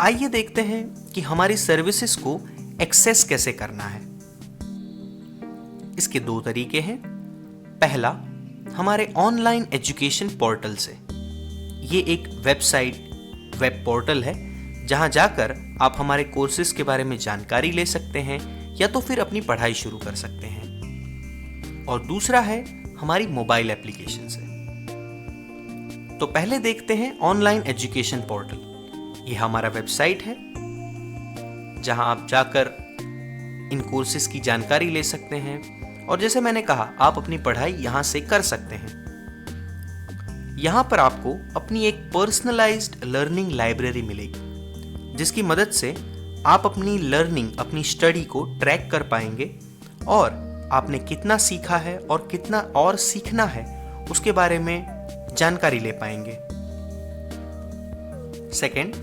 आइए देखते हैं कि हमारी सर्विसेज को एक्सेस कैसे करना है। इसके दो तरीके हैं। पहला, हमारे ऑनलाइन एजुकेशन पोर्टल से। ये एक वेब पोर्टल है जहां जाकर आप हमारे कोर्सेज के बारे में जानकारी ले सकते हैं या तो फिर अपनी पढ़ाई शुरू कर सकते हैं। और दूसरा है हमारी मोबाइल एप्लीकेशन से। तो पहले देखते हैं ऑनलाइन एजुकेशन पोर्टल। ये हमारा वेबसाइट है जहां आप जाकर इन कोर्सेज की जानकारी ले सकते हैं और जैसे मैंने कहा, आप अपनी पढ़ाई यहां से कर सकते हैं। यहां पर आपको अपनी एक पर्सनलाइज्ड लर्निंग लाइब्रेरी मिलेगी जिसकी मदद से आप अपनी लर्निंग, अपनी स्टडी को ट्रैक कर पाएंगे और आपने कितना सीखा है और कितना और सीखना है उसके बारे में जानकारी ले पाएंगे। Second,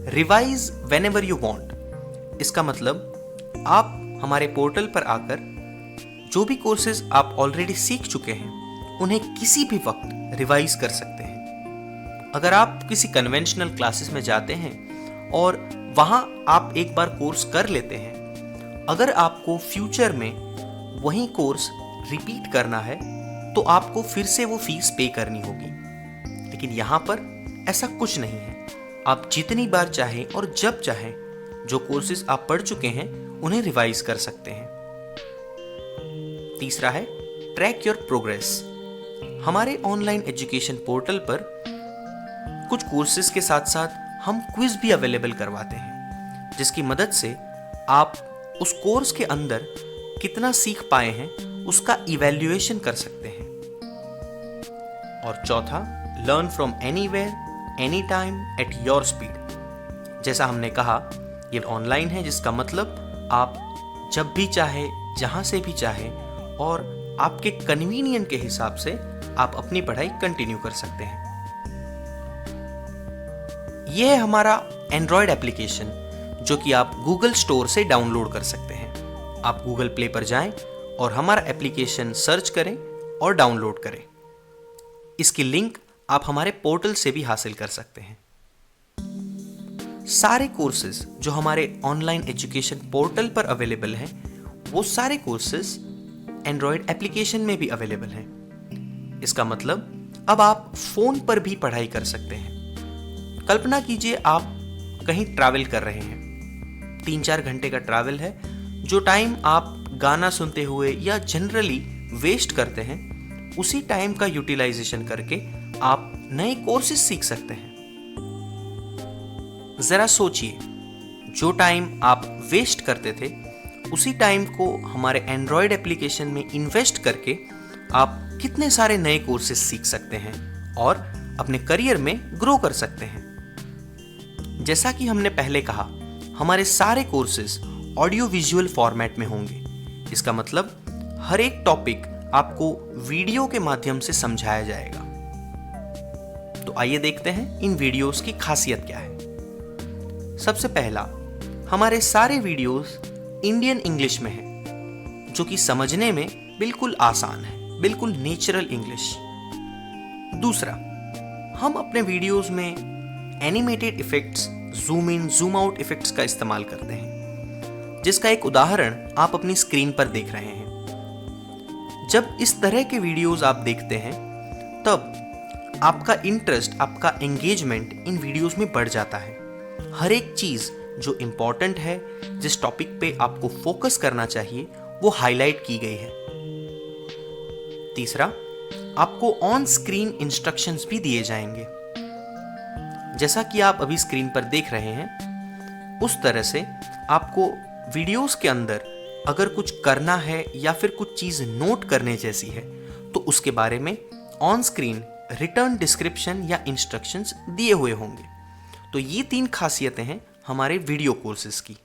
revise whenever you want. इसका मतलब आप हमारे पोर्टल पर आकर जो भी कोर्सेज आप ऑलरेडी सीख चुके हैं उन्हें किसी भी वक्त रिवाइज कर सकते हैं। अगर आप किसी कन्वेंशनल क्लासेस में जाते हैं और वहां आप एक बार कोर्स कर लेते हैं, अगर आपको फ्यूचर में वही कोर्स रिपीट करना है तो आपको फिर से वो फीस पे करनी होगी। लेकिन यहां पर ऐसा कुछ नहीं है। आप जितनी बार चाहें और जब चाहें जो कोर्सेज आप पढ़ चुके हैं उन्हें रिवाइज कर सकते हैं। तीसरा है ट्रैक योर प्रोग्रेस। हमारे ऑनलाइन एजुकेशन पोर्टल पर कुछ कोर्सेज के साथ साथ हम क्विज भी अवेलेबल करवाते हैं जिसकी मदद से आप उस कोर्स के अंदर कितना सीख पाए हैं उसका इवैल्यूएशन कर सकते हैं। और चौथा, learn from anywhere any time at your speed. जैसा हमने कहा, ये ऑनलाइन है जिसका मतलब आप जब भी चाहे, जहां से भी चाहे और आपके कन्वीनियंट के हिसाब से आप अपनी पढ़ाई कंटिन्यू कर सकते हैं। यह है हमारा एंड्रॉयड एप्लीकेशन जो कि आप गूगल स्टोर से डाउनलोड कर सकते हैं। आप गूगल प्ले पर जाएं और हमारा एप्लीकेशन सर्च करें और डाउनलोड करें। इसकी लिंक आप हमारे पोर्टल से भी हासिल कर सकते हैं। सारे कोर्सेज जो हमारे ऑनलाइन एजुकेशन पोर्टल पर अवेलेबल हैं, वो सारे कोर्सेज एंड्रॉयड एप्लीकेशन में भी अवेलेबल हैं। इसका मतलब अब आप फोन पर भी पढ़ाई कर सकते हैं। कल्पना कीजिए आप कहीं ट्रैवल कर रहे हैं, 3-4 घंटे का ट्रैवल है। जो टाइम आप गाना सुनते हुए या जनरली वेस्ट करते हैं, उसी टाइम का यूटिलाइजेशन करके आप नए कोर्सेज सीख सकते हैं। जरा सोचिए, जो टाइम आप वेस्ट करते थे उसी टाइम को हमारे एंड्रॉयड एप्लीकेशन में इन्वेस्ट करके आप कितने सारे नए कोर्सेज सीख सकते हैं और अपने करियर में ग्रो कर सकते हैं। जैसा कि हमने पहले कहा, हमारे सारे कोर्सेज ऑडियो विजुअल फॉर्मेट में होंगे। इसका मतलब हर एक टॉपिक आपको वीडियो के माध्यम से समझाया जाएगा। तो आइए देखते हैं इन वीडियोस की खासियत क्या है। सबसे पहला, हमारे सारे वीडियोस इंडियन इंग्लिश में हैं, जो कि समझने में बिल्कुल आसान है, बिल्कुल नेचुरल इंग्लिश। दूसरा, हम अपने वीडियोस में animated effects, zoom in zoom out effects का इस्तेमाल करते हैं, जिसका एक उदाहरण आप अपनी स्क्रीन पर देख रहे हैं। जब इस तरह के वीडियोस आप देखते हैं तब आपका इंटरेस्ट, आपका एंगेजमेंट इन वीडियोस में बढ़ जाता है। हर एक चीज जो इंपॉर्टेंट है, जिस टॉपिक पे आपको फोकस करना चाहिए, वो हाईलाइट की गई है। तीसरा, आपको ऑन स्क्रीन इंस्ट्रक्शंस भी दिए जाएंगे। जैसा कि आप अभी स्क्रीन पर देख रहे हैं, उस तरह से आपको वीडियोस के अंदर अगर कुछ करना है या फिर कुछ चीज नोट करने जैसी है तो उसके बारे में ऑन स्क्रीन रिटर्न डिस्क्रिप्शन या इंस्ट्रक्शंस दिए हुए होंगे। तो ये 3 खासियतें हैं हमारे वीडियो कोर्सेज की।